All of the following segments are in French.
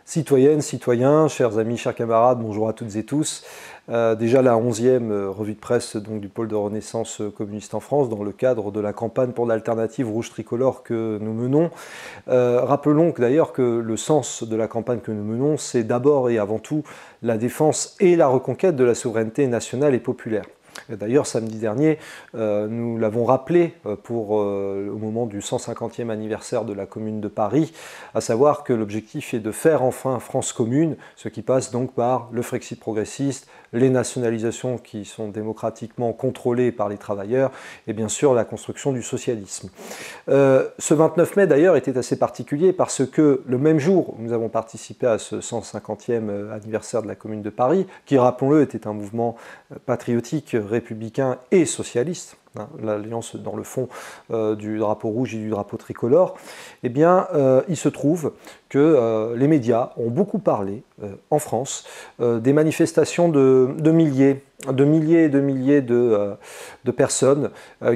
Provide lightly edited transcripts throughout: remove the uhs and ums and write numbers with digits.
Citoyennes, citoyens, chers amis, chers camarades, bonjour à toutes et tous. Déjà la 11e revue de presse donc, du pôle de renaissance communiste en France dans le cadre de la campagne pour l'alternative rouge tricolore que nous menons. Rappelons d'ailleurs que le sens de la campagne que nous menons, c'est d'abord et avant tout la défense et la reconquête de la souveraineté nationale et populaire. D'ailleurs, samedi dernier, nous l'avons rappelé au moment du 150e anniversaire de la Commune de Paris, à savoir que l'objectif est de faire enfin France commune, ce qui passe donc par le Frexit progressiste, les nationalisations qui sont démocratiquement contrôlées par les travailleurs et bien sûr la construction du socialisme. Ce 29 mai d'ailleurs était assez particulier parce que le même jour où nous avons participé à ce 150e anniversaire de la Commune de Paris, qui rappelons-le était un mouvement patriotique, républicain et socialiste, l'alliance dans le fond du drapeau rouge et du drapeau tricolore, eh bien, il se trouve que les médias ont beaucoup parlé en France des manifestations de milliers de personnes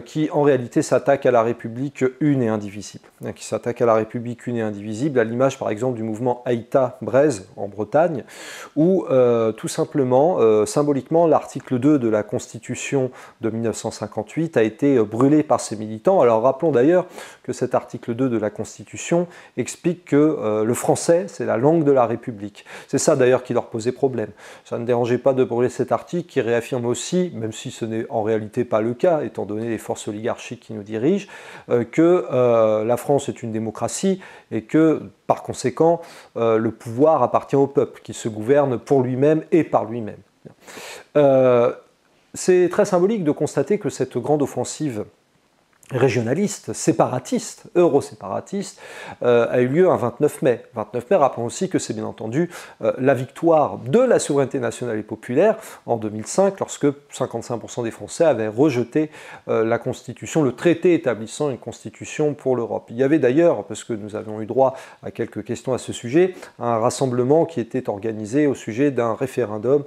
qui en réalité s'attaquent à la République une et indivisible. Qui s'attaquent à la République une et indivisible, à l'image par exemple du mouvement Haïta-Braise en Bretagne, où tout simplement, symboliquement, l'article 2 de la Constitution de 1958 a été brûlé par ces militants. Alors rappelons d'ailleurs que cet article 2 de la Constitution explique que le français, c'est la langue de la République. C'est ça d'ailleurs qui leur posait problème. Ça ne dérangeait pas de brûler cet article qui réaffirme aussi, même si ce n'est en réalité pas le cas, étant donné les forces oligarchiques qui nous dirigent, que la France est une démocratie et que, par conséquent, le pouvoir appartient au peuple, qui se gouverne pour lui-même et par lui-même. C'est très symbolique de constater que cette grande offensive régionaliste, séparatiste, euro-séparatiste, a eu lieu un 29 mai. 29 mai, rappelons aussi que c'est bien entendu la victoire de la souveraineté nationale et populaire en 2005, lorsque 55% des Français avaient rejeté la Constitution, le traité établissant une Constitution pour l'Europe. Il y avait d'ailleurs, parce que nous avions eu droit à quelques questions à ce sujet, un rassemblement qui était organisé au sujet d'un référendum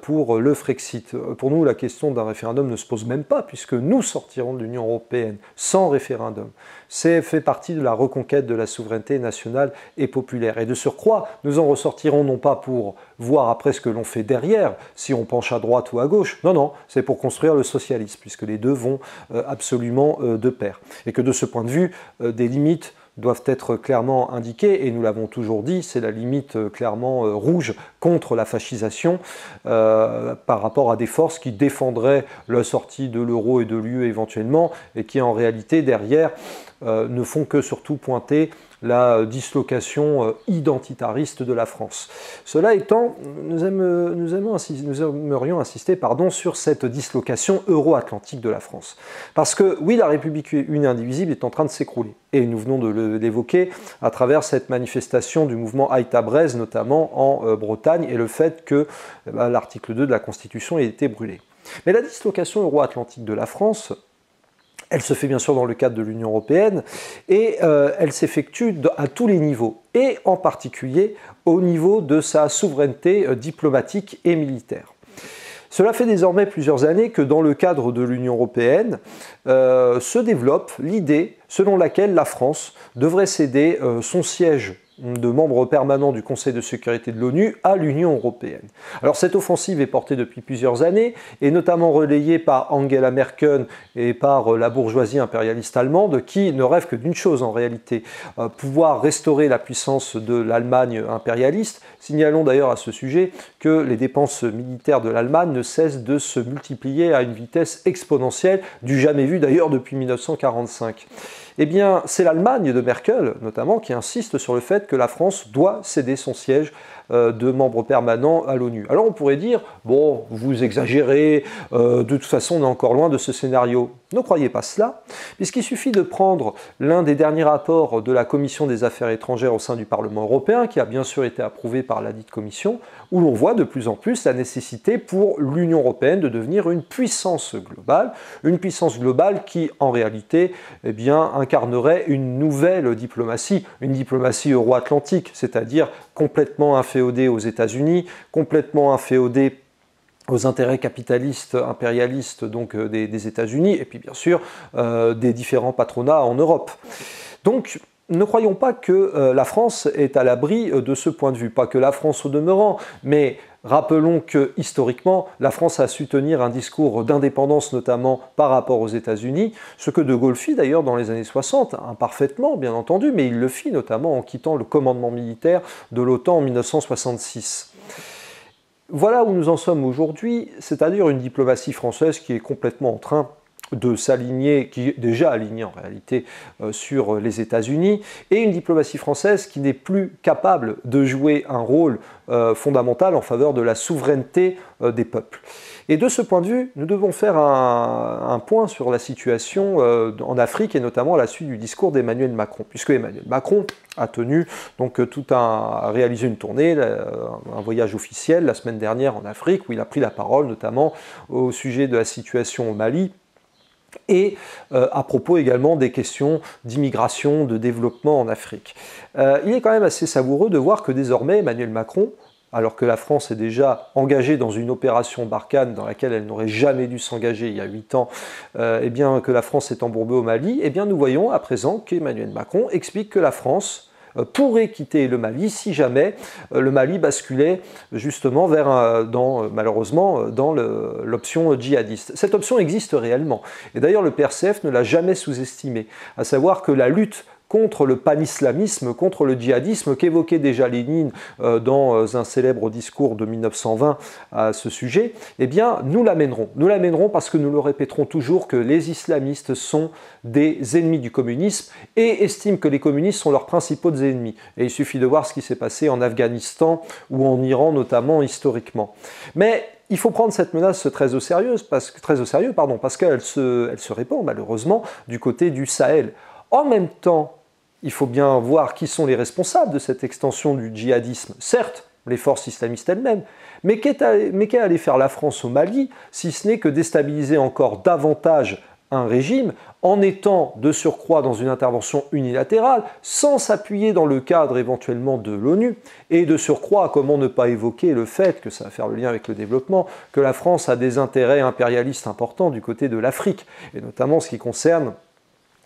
pour le Frexit. Pour nous, la question d'un référendum ne se pose même pas, puisque nous sortirons de l'Union européenne sans référendum. C'est fait partie de la reconquête de la souveraineté nationale et populaire. Et de surcroît, nous en ressortirons non pas pour voir après ce que l'on fait derrière, si on penche à droite ou à gauche, non, c'est pour construire le socialisme, puisque les deux vont absolument de pair. Et que de ce point de vue, des limites doivent être clairement indiquées, et nous l'avons toujours dit, c'est la limite clairement rouge contre la fascisation par rapport à des forces qui défendraient la sortie de l'euro et de l'UE éventuellement, et qui en réalité derrière ne font que surtout pointer la dislocation identitariste de la France. Cela étant, nous aimerions insister sur cette dislocation euro-atlantique de la France. Parce que oui, la République une et indivisible est en train de s'écrouler. Et nous venons de l'évoquer à travers cette manifestation du mouvement Haïta-Braise, notamment en Bretagne, et le fait que l'article 2 de la Constitution ait été brûlé. Mais la dislocation euro-atlantique de la France, elle se fait bien sûr dans le cadre de l'Union européenne et elle s'effectue à tous les niveaux, et en particulier au niveau de sa souveraineté diplomatique et militaire. Cela fait désormais plusieurs années que dans le cadre de l'Union européenne se développe l'idée selon laquelle la France devrait céder son siège de membre permanent du Conseil de sécurité de l'ONU à l'Union européenne. Alors cette offensive est portée depuis plusieurs années et notamment relayée par Angela Merkel et par la bourgeoisie impérialiste allemande qui ne rêve que d'une chose en réalité, pouvoir restaurer la puissance de l'Allemagne impérialiste. Signalons d'ailleurs à ce sujet que les dépenses militaires de l'Allemagne ne cessent de se multiplier à une vitesse exponentielle, du jamais vu d'ailleurs depuis 1945. Eh bien, c'est l'Allemagne de Merkel, notamment, qui insiste sur le fait que la France doit céder son siège de membre permanent à l'ONU. Alors on pourrait dire, bon, vous exagérez, de toute façon on est encore loin de ce scénario. Ne croyez pas cela, puisqu'il suffit de prendre l'un des derniers rapports de la Commission des Affaires étrangères au sein du Parlement européen, qui a bien sûr été approuvé par la dite Commission, où l'on voit de plus en plus la nécessité pour l'Union européenne de devenir une puissance globale qui, en réalité, eh bien, incarnerait une nouvelle diplomatie, une diplomatie euro-atlantique, c'est-à-dire complètement inféodée aux États-Unis, complètement inféodée aux intérêts capitalistes, impérialistes donc des États-Unis, et puis bien sûr des différents patronats en Europe. Donc ne croyons pas que la France est à l'abri de ce point de vue. Pas que la France au demeurant, mais rappelons que historiquement, la France a su tenir un discours d'indépendance, notamment par rapport aux États-Unis, ce que De Gaulle fit d'ailleurs dans les années 60, imparfaitement bien entendu, mais il le fit notamment en quittant le commandement militaire de l'OTAN en 1966. Voilà où nous en sommes aujourd'hui, c'est-à-dire une diplomatie française qui est complètement en train de s'aligner, qui est déjà alignée en réalité sur les États-Unis, et une diplomatie française qui n'est plus capable de jouer un rôle fondamental en faveur de la souveraineté des peuples. Et de ce point de vue, nous devons faire un point sur la situation en Afrique, et notamment à la suite du discours d'Emmanuel Macron, puisque Emmanuel Macron a tenu donc a réalisé une tournée, un voyage officiel la semaine dernière en Afrique, où il a pris la parole notamment au sujet de la situation au Mali, et à propos également des questions d'immigration, de développement en Afrique. Il est quand même assez savoureux de voir que désormais Emmanuel Macron, alors que la France est déjà engagée dans une opération Barkhane dans laquelle elle n'aurait jamais dû s'engager il y a 8 ans, et bien que la France est embourbée au Mali, et bien nous voyons à présent qu'Emmanuel Macron explique que la France pourrait quitter le Mali si jamais le Mali basculait justement vers, malheureusement, dans l'option djihadiste. Cette option existe réellement. Et d'ailleurs, le PRCF ne l'a jamais sous-estimé, à savoir que la lutte contre le panislamisme, contre le djihadisme qu'évoquait déjà Lénine dans un célèbre discours de 1920 à ce sujet, eh bien, nous l'amènerons. Nous l'amènerons parce que nous le répéterons toujours que les islamistes sont des ennemis du communisme et estiment que les communistes sont leurs principaux ennemis. Et il suffit de voir ce qui s'est passé en Afghanistan ou en Iran, notamment historiquement. Mais il faut prendre cette menace très au sérieux parce qu'elle se répand malheureusement du côté du Sahel. En même temps, il faut bien voir qui sont les responsables de cette extension du djihadisme. Certes, les forces islamistes elles-mêmes, mais qu'est allée faire la France au Mali, si ce n'est que déstabiliser encore davantage un régime, en étant de surcroît dans une intervention unilatérale, sans s'appuyer dans le cadre éventuellement de l'ONU, et de surcroît, comment ne pas évoquer le fait, que ça va faire le lien avec le développement, que la France a des intérêts impérialistes importants du côté de l'Afrique, et notamment ce qui concerne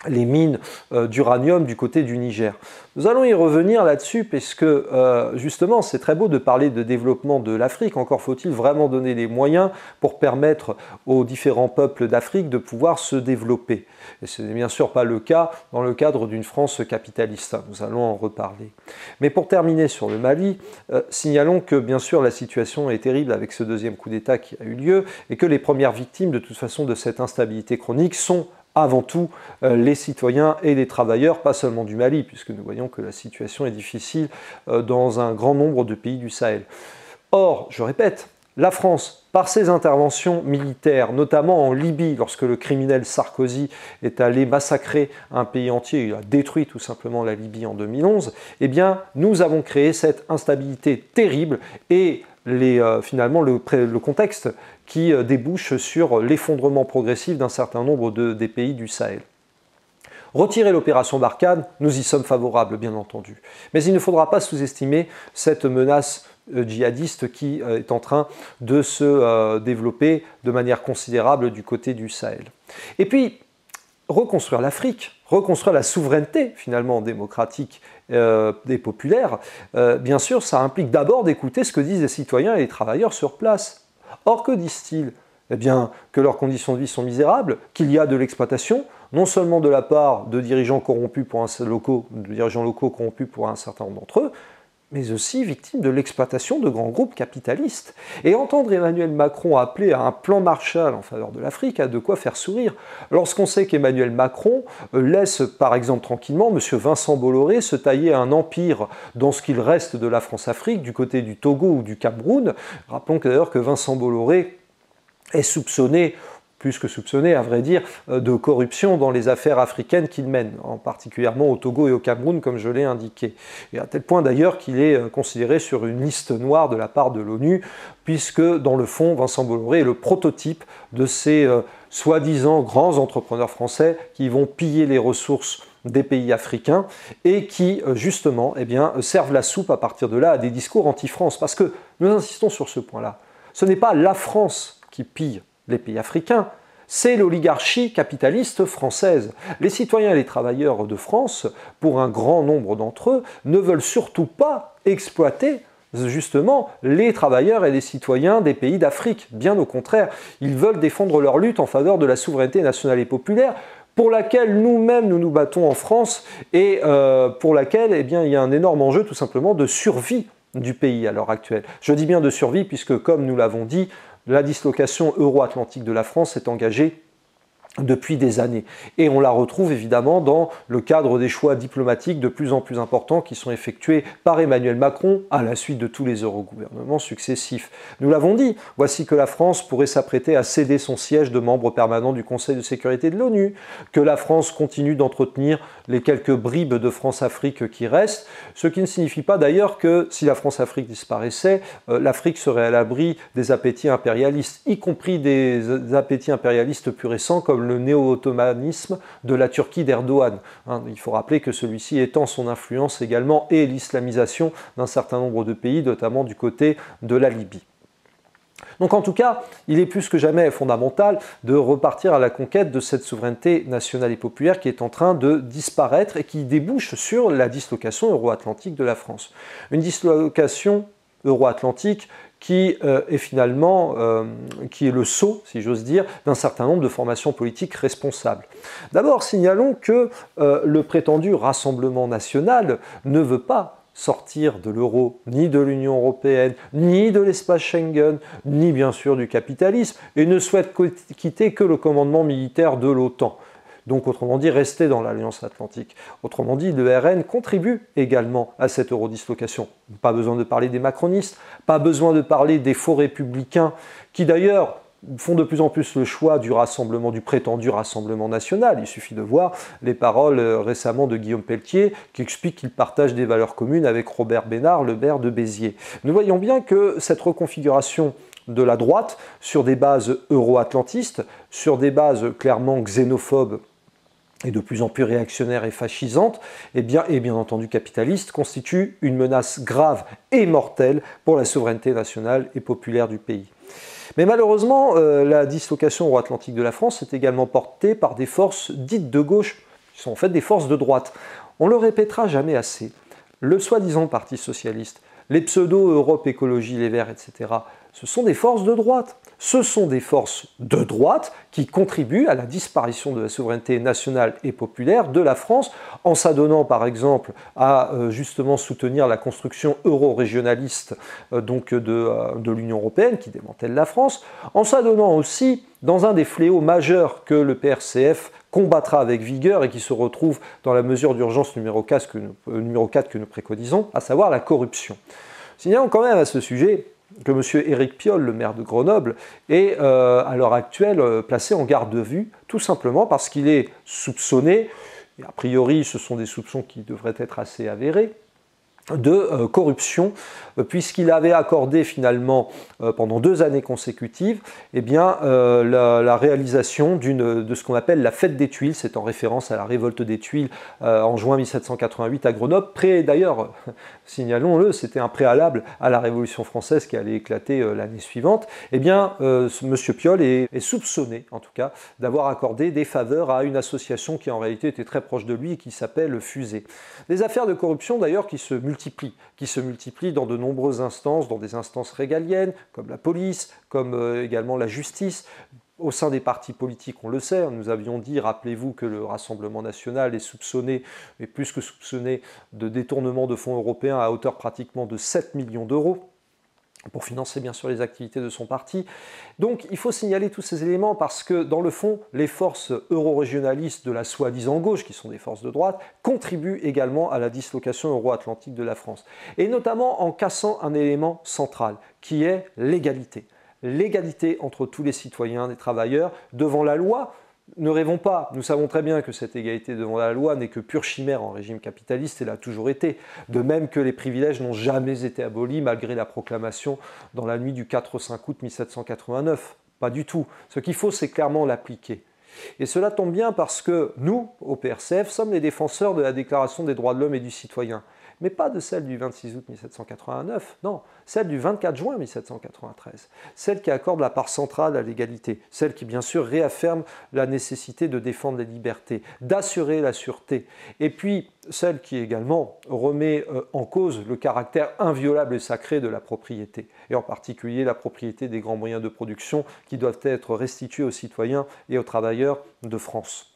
les mines d'uranium du côté du Niger. Nous allons y revenir là-dessus parce que justement c'est très beau de parler de développement de l'Afrique, encore faut-il vraiment donner les moyens pour permettre aux différents peuples d'Afrique de pouvoir se développer. Et ce n'est bien sûr pas le cas dans le cadre d'une France capitaliste, nous allons en reparler. Mais pour terminer sur le Mali, signalons que bien sûr la situation est terrible avec ce deuxième coup d'État qui a eu lieu et que les premières victimes de toute façon de cette instabilité chronique sont avant tout les citoyens et les travailleurs, pas seulement du Mali, puisque nous voyons que la situation est difficile dans un grand nombre de pays du Sahel. Or, je répète, la France, par ses interventions militaires, notamment en Libye, lorsque le criminel Sarkozy est allé massacrer un pays entier, il a détruit tout simplement la Libye en 2011, eh bien, nous avons créé cette instabilité terrible et finalement le contexte qui débouche sur l'effondrement progressif d'un certain nombre des pays du Sahel. Retirer l'opération Barkhane, nous y sommes favorables bien entendu. Mais il ne faudra pas sous-estimer cette menace djihadiste qui est en train de se développer de manière considérable du côté du Sahel. Et puis, reconstruire l'Afrique, reconstruire la souveraineté finalement démocratique et populaire, bien sûr, ça implique d'abord d'écouter ce que disent les citoyens et les travailleurs sur place. Or, que disent-ils? Eh bien, que leurs conditions de vie sont misérables, qu'il y a de l'exploitation, non seulement de la part de dirigeants locaux corrompus pour un certain nombre d'entre eux, mais aussi victimes de l'exploitation de grands groupes capitalistes. Et entendre Emmanuel Macron appeler à un plan Marshall en faveur de l'Afrique a de quoi faire sourire, lorsqu'on sait qu'Emmanuel Macron laisse par exemple tranquillement M. Vincent Bolloré se tailler un empire dans ce qu'il reste de la France-Afrique, du côté du Togo ou du Cameroun. Rappelons d'ailleurs que Vincent Bolloré est soupçonné, plus que soupçonné à vrai dire, de corruption dans les affaires africaines qu'il mène, en particulièrement au Togo et au Cameroun, comme je l'ai indiqué. Et à tel point d'ailleurs qu'il est considéré sur une liste noire de la part de l'ONU, puisque dans le fond, Vincent Bolloré est le prototype de ces soi-disant grands entrepreneurs français qui vont piller les ressources des pays africains et qui, justement, eh bien, servent la soupe à partir de là à des discours anti-France. Parce que nous insistons sur ce point-là. Ce n'est pas la France qui pille les pays africains, c'est l'oligarchie capitaliste française. Les citoyens et les travailleurs de France, pour un grand nombre d'entre eux, ne veulent surtout pas exploiter justement les travailleurs et les citoyens des pays d'Afrique. Bien au contraire, ils veulent défendre leur lutte en faveur de la souveraineté nationale et populaire, pour laquelle nous-mêmes nous nous battons en France et pour laquelle eh bien, il y a un énorme enjeu tout simplement de survie du pays à l'heure actuelle. Je dis bien de survie puisque, comme nous l'avons dit, la dislocation euro-atlantique de la France est engagée depuis des années. Et on la retrouve évidemment dans le cadre des choix diplomatiques de plus en plus importants qui sont effectués par Emmanuel Macron à la suite de tous les eurogouvernements successifs. Nous l'avons dit, voici que la France pourrait s'apprêter à céder son siège de membre permanent du Conseil de sécurité de l'ONU, que la France continue d'entretenir les quelques bribes de France-Afrique qui restent, ce qui ne signifie pas d'ailleurs que si la France-Afrique disparaissait, l'Afrique serait à l'abri des appétits impérialistes, y compris des appétits impérialistes plus récents comme le néo-ottomanisme de la Turquie d'Erdogan. Il faut rappeler que celui-ci étend son influence également et l'islamisation d'un certain nombre de pays, notamment du côté de la Libye. Donc en tout cas, il est plus que jamais fondamental de repartir à la conquête de cette souveraineté nationale et populaire qui est en train de disparaître et qui débouche sur la dislocation euro-atlantique de la France. Une dislocation euro-atlantique qui est finalement qui est le sceau, si j'ose dire, d'un certain nombre de formations politiques responsables. D'abord, signalons que le prétendu Rassemblement national ne veut pas sortir de l'euro, ni de l'Union européenne, ni de l'espace Schengen, ni bien sûr du capitalisme, et ne souhaite quitter que le commandement militaire de l'OTAN. Donc, autrement dit, rester dans l'Alliance Atlantique. Autrement dit, le RN contribue également à cette eurodislocation. Pas besoin de parler des macronistes, pas besoin de parler des faux républicains, qui d'ailleurs font de plus en plus le choix du rassemblement, du prétendu Rassemblement national. Il suffit de voir les paroles récemment de Guillaume Pelletier, qui explique qu'il partage des valeurs communes avec Robert Bénard, le maire de Béziers. Nous voyons bien que cette reconfiguration de la droite, sur des bases euro-atlantistes, sur des bases clairement xénophobes, et de plus en plus réactionnaire et fascisante, et bien entendu capitaliste, constitue une menace grave et mortelle pour la souveraineté nationale et populaire du pays. Mais malheureusement, la dislocation euro-atlantique de la France est également portée par des forces dites de gauche, qui sont en fait des forces de droite. On le répétera jamais assez. Le soi-disant Parti socialiste, les pseudo-Europe Écologie Les Verts, etc., ce sont des forces de droite. Ce sont des forces de droite qui contribuent à la disparition de la souveraineté nationale et populaire de la France en s'adonnant par exemple à justement soutenir la construction euro-régionaliste de l'Union européenne qui démantèle la France, en s'adonnant aussi dans un des fléaux majeurs que le PRCF combattra avec vigueur et qui se retrouve dans la mesure d'urgence numéro 4 que nous préconisons, à savoir la corruption. Signalons quand même à ce sujet que M. Éric Piolle, le maire de Grenoble, est à l'heure actuelle placé en garde de vue, tout simplement parce qu'il est soupçonné, et a priori ce sont des soupçons qui devraient être assez avérés, de corruption, puisqu'il avait accordé finalement pendant 2 années consécutives la réalisation de ce qu'on appelle la fête des Tuiles. C'est en référence à la révolte des Tuiles en juin 1788 à Grenoble. D'ailleurs, signalons-le, c'était un préalable à la Révolution française qui allait éclater l'année suivante. M. Piolle est soupçonné, en tout cas, d'avoir accordé des faveurs à une association qui en réalité était très proche de lui et qui s'appelle Fusée. Des affaires de corruption d'ailleurs qui se multiplient dans de nombreuses instances, dans des instances régaliennes, comme la police, comme également la justice. Au sein des partis politiques, on le sait, nous avions dit, rappelez-vous, que le Rassemblement national est soupçonné, mais plus que soupçonné, de détournement de fonds européens à hauteur pratiquement de 7 millions d'euros, pour financer bien sûr les activités de son parti. Donc il faut signaler tous ces éléments parce que dans le fond, les forces euro-régionalistes de la soi-disant gauche, qui sont des forces de droite, contribuent également à la dislocation euro-atlantique de la France. Et notamment en cassant un élément central, qui est l'égalité. L'égalité entre tous les citoyens, des travailleurs, devant la loi. Ne rêvons pas, nous savons très bien que cette égalité devant la loi n'est que pure chimère en régime capitaliste et l'a toujours été. De même que les privilèges n'ont jamais été abolis malgré la proclamation dans la nuit du 4-5 août 1789. Pas du tout. Ce qu'il faut, c'est clairement l'appliquer. Et cela tombe bien parce que nous, au PRCF, sommes les défenseurs de la Déclaration des droits de l'homme et du citoyen. mais pas de celle du 26 août 1789, non, celle du 24 juin 1793, celle qui accorde la part centrale à l'égalité, celle qui bien sûr réaffirme la nécessité de défendre les libertés, d'assurer la sûreté, et puis celle qui également remet en cause le caractère inviolable et sacré de la propriété, et en particulier la propriété des grands moyens de production qui doivent être restitués aux citoyens et aux travailleurs de France.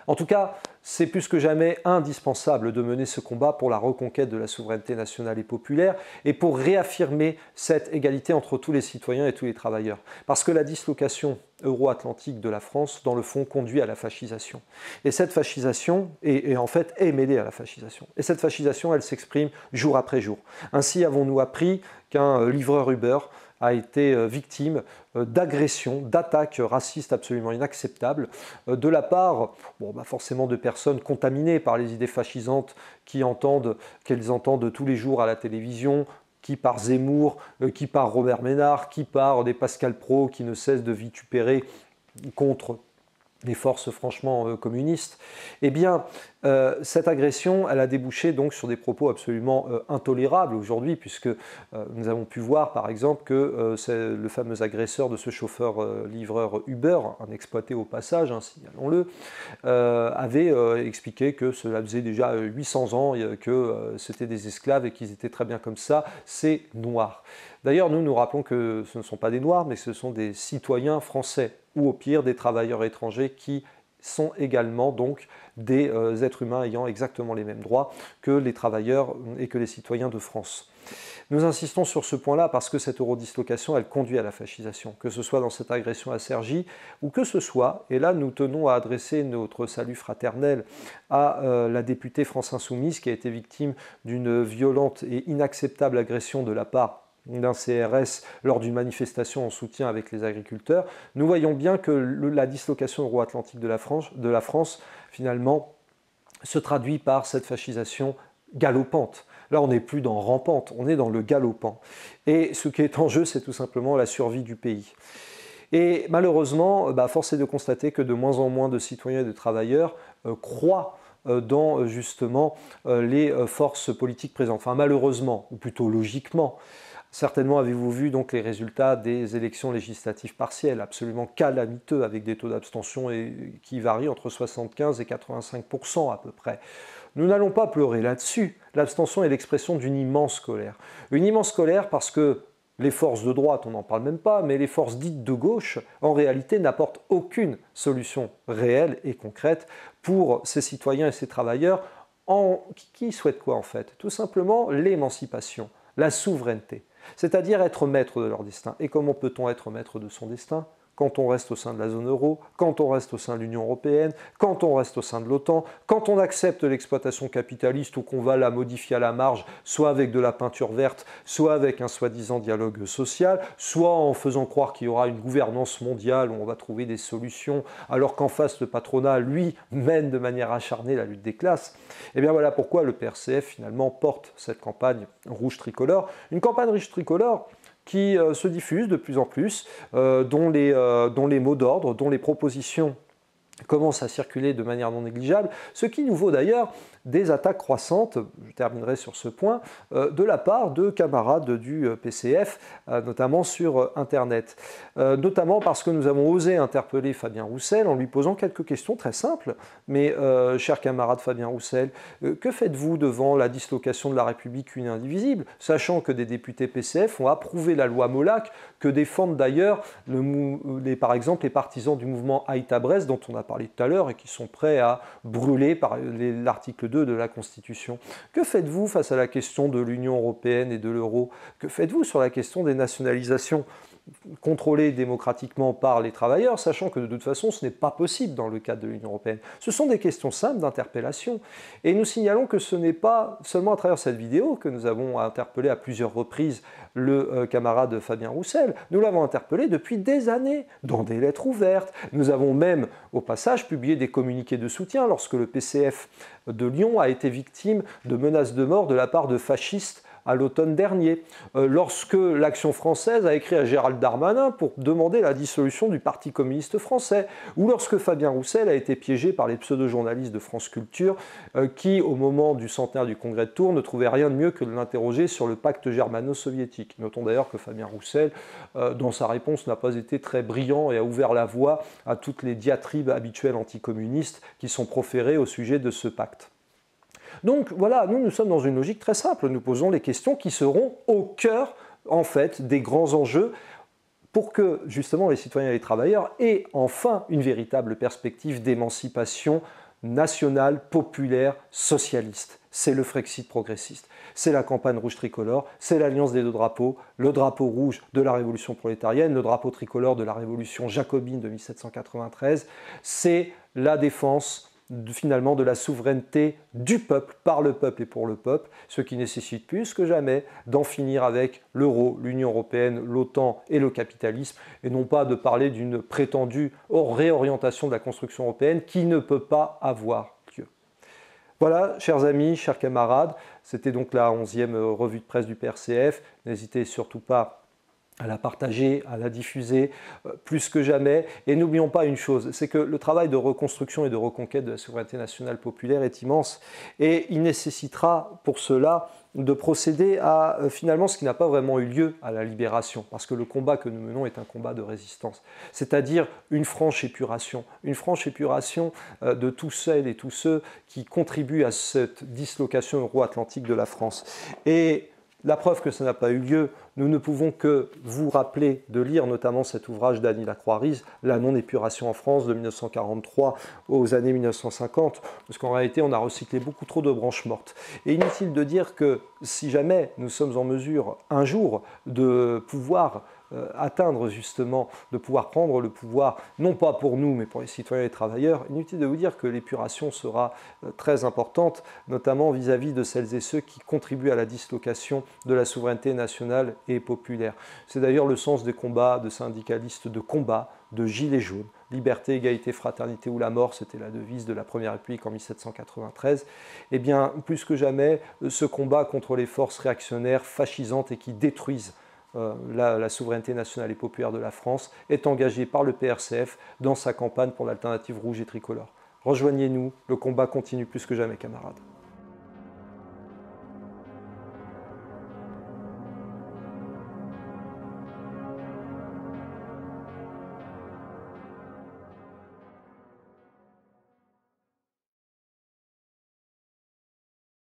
En tout cas, c'est plus que jamais indispensable de mener ce combat pour la reconquête de la souveraineté nationale et populaire et pour réaffirmer cette égalité entre tous les citoyens et tous les travailleurs. Parce que la dislocation euro-atlantique de la France, dans le fond, conduit à la fascisation. Et cette fascisation en fait est mêlée à la fascisation. Et cette fascisation, elle s'exprime jour après jour. Ainsi avons-nous appris qu'un livreur Uber a été victime d'agressions, d'attaques racistes absolument inacceptables de la part, forcément de personnes contaminées par les idées fascisantes qu'elles entendent tous les jours à la télévision, qui par Zemmour, qui par Robert Ménard, qui par des Pascal Praud qui ne cessent de vitupérer contre des forces franchement communistes, eh bien, cette agression, elle a débouché donc sur des propos absolument intolérables aujourd'hui, puisque nous avons pu voir par exemple que le fameux agresseur de ce chauffeur-livreur Uber, un exploité au passage, hein, signalons-le, avait expliqué que cela faisait déjà 800 ans que c'était des esclaves et qu'ils étaient très bien comme ça, c'est noir. D'ailleurs, nous rappelons que ce ne sont pas des noirs, mais ce sont des citoyens français, ou au pire des travailleurs étrangers qui sont également donc des êtres humains ayant exactement les mêmes droits que les travailleurs et que les citoyens de France. Nous insistons sur ce point-là parce que cette eurodislocation, elle conduit à la fascisation, que ce soit dans cette agression à Cergy, ou que ce soit, et là nous tenons à adresser notre salut fraternel à la députée France Insoumise qui a été victime d'une violente et inacceptable agression de la part d'un CRS lors d'une manifestation en soutien avec les agriculteurs, nous voyons bien que la dislocation euro-atlantique de la France, finalement, se traduit par cette fascisation galopante. Là, on n'est plus dans rampante, on est dans le galopant. Et ce qui est en jeu, c'est tout simplement la survie du pays. Et malheureusement, force est de constater que de moins en moins de citoyens et de travailleurs croient dans justement les forces politiques présentes. Enfin, malheureusement, ou plutôt logiquement. Certainement avez-vous vu donc les résultats des élections législatives partielles, absolument calamiteux, avec des taux d'abstention qui varient entre 75 et 85% à peu près. Nous n'allons pas pleurer là-dessus. L'abstention est l'expression d'une immense colère. Une immense colère parce que les forces de droite, on n'en parle même pas, mais les forces dites de gauche, en réalité, n'apportent aucune solution réelle et concrète pour ces citoyens et ces travailleurs qui souhaitent quoi en fait? Tout simplement l'émancipation, la souveraineté. C'est-à-dire être maître de leur destin. Et comment peut-on être maître de son destin? Quand on reste au sein de la zone euro, quand on reste au sein de l'Union européenne, quand on reste au sein de l'OTAN, quand on accepte l'exploitation capitaliste ou qu'on va la modifier à la marge, soit avec de la peinture verte, soit avec un soi-disant dialogue social, soit en faisant croire qu'il y aura une gouvernance mondiale où on va trouver des solutions, alors qu'en face le patronat, lui, mène de manière acharnée la lutte des classes. Et bien voilà pourquoi le PRCF finalement porte cette campagne rouge tricolore. Une campagne rouge tricolore qui se diffusent de plus en plus, dont les mots d'ordre, dont les propositions commencent à circuler de manière non négligeable, ce qui nous vaut d'ailleurs des attaques croissantes, je terminerai sur ce point, de la part de camarades du PCF, notamment sur Internet. Notamment parce que nous avons osé interpeller Fabien Roussel en lui posant quelques questions très simples. Mais, cher camarade Fabien Roussel, que faites-vous devant la dislocation de la République unie et indivisible, sachant que des députés PCF ont approuvé la loi Molac, que défendent d'ailleurs par exemple les partisans du mouvement Haït Brest, dont on a parlé tout à l'heure, et qui sont prêts à brûler par l'article 2 de la Constitution. Que faites-vous face à la question de l'Union européenne et de l'euro? Que faites-vous sur la question des nationalisations contrôlées démocratiquement par les travailleurs, sachant que de toute façon ce n'est pas possible dans le cadre de l'Union européenne? Ce sont des questions simples d'interpellation. Et nous signalons que ce n'est pas seulement à travers cette vidéo que nous avons interpellé à plusieurs reprises le camarade Fabien Roussel. Nous l'avons interpellé depuis des années, dans des lettres ouvertes. Nous avons même, au passage, publié des communiqués de soutien lorsque le PCF de Lyon a été victime de menaces de mort de la part de fascistes à l'automne dernier, lorsque l'Action française a écrit à Gérald Darmanin pour demander la dissolution du Parti communiste français, ou lorsque Fabien Roussel a été piégé par les pseudo-journalistes de France Culture qui, au moment du centenaire du congrès de Tours, ne trouvaient rien de mieux que de l'interroger sur le pacte germano-soviétique. Notons d'ailleurs que Fabien Roussel, dans sa réponse, n'a pas été très brillant et a ouvert la voie à toutes les diatribes habituelles anticommunistes qui sont proférées au sujet de ce pacte. Donc voilà, nous sommes dans une logique très simple. Nous posons les questions qui seront au cœur, en fait, des grands enjeux pour que, justement, les citoyens et les travailleurs aient enfin une véritable perspective d'émancipation nationale, populaire, socialiste. C'est le Frexit progressiste, c'est la campagne rouge tricolore, c'est l'alliance des deux drapeaux, le drapeau rouge de la révolution prolétarienne, le drapeau tricolore de la révolution jacobine de 1793, c'est la défense finalement de la souveraineté du peuple, par le peuple et pour le peuple, ce qui nécessite plus que jamais d'en finir avec l'euro, l'Union européenne, l'OTAN et le capitalisme, et non pas de parler d'une prétendue réorientation de la construction européenne qui ne peut pas avoir lieu. Voilà, chers amis, chers camarades, c'était donc la 11e revue de presse du PRCF. N'hésitez surtout pas à la partager, à la diffuser, plus que jamais. Et n'oublions pas une chose, c'est que le travail de reconstruction et de reconquête de la souveraineté nationale populaire est immense. Et il nécessitera pour cela de procéder à finalement ce qui n'a pas vraiment eu lieu à la libération, parce que le combat que nous menons est un combat de résistance, c'est-à-dire une franche épuration de tous celles et tous ceux qui contribuent à cette dislocation euro-atlantique de la France. Et la preuve que ça n'a pas eu lieu, nous ne pouvons que vous rappeler de lire notamment cet ouvrage d'Annie Lacroix-Riz, La non-épuration en France de 1943 aux années 1950, parce qu'en réalité on a recyclé beaucoup trop de branches mortes. Et inutile de dire que si jamais nous sommes en mesure un jour de pouvoir atteindre justement, de pouvoir prendre le pouvoir, non pas pour nous, mais pour les citoyens et les travailleurs, inutile de vous dire que l'épuration sera très importante, notamment vis-à-vis de celles et ceux qui contribuent à la dislocation de la souveraineté nationale et populaire. C'est d'ailleurs le sens des combats de syndicalistes de combat, de gilets jaunes. Liberté, égalité, fraternité ou la mort, c'était la devise de la Première République en 1793. Eh bien, plus que jamais, ce combat contre les forces réactionnaires, fascisantes et qui détruisent la souveraineté nationale et populaire de la France est engagé par le PRCF dans sa campagne pour l'alternative rouge et tricolore. Rejoignez-nous, le combat continue plus que jamais, camarades.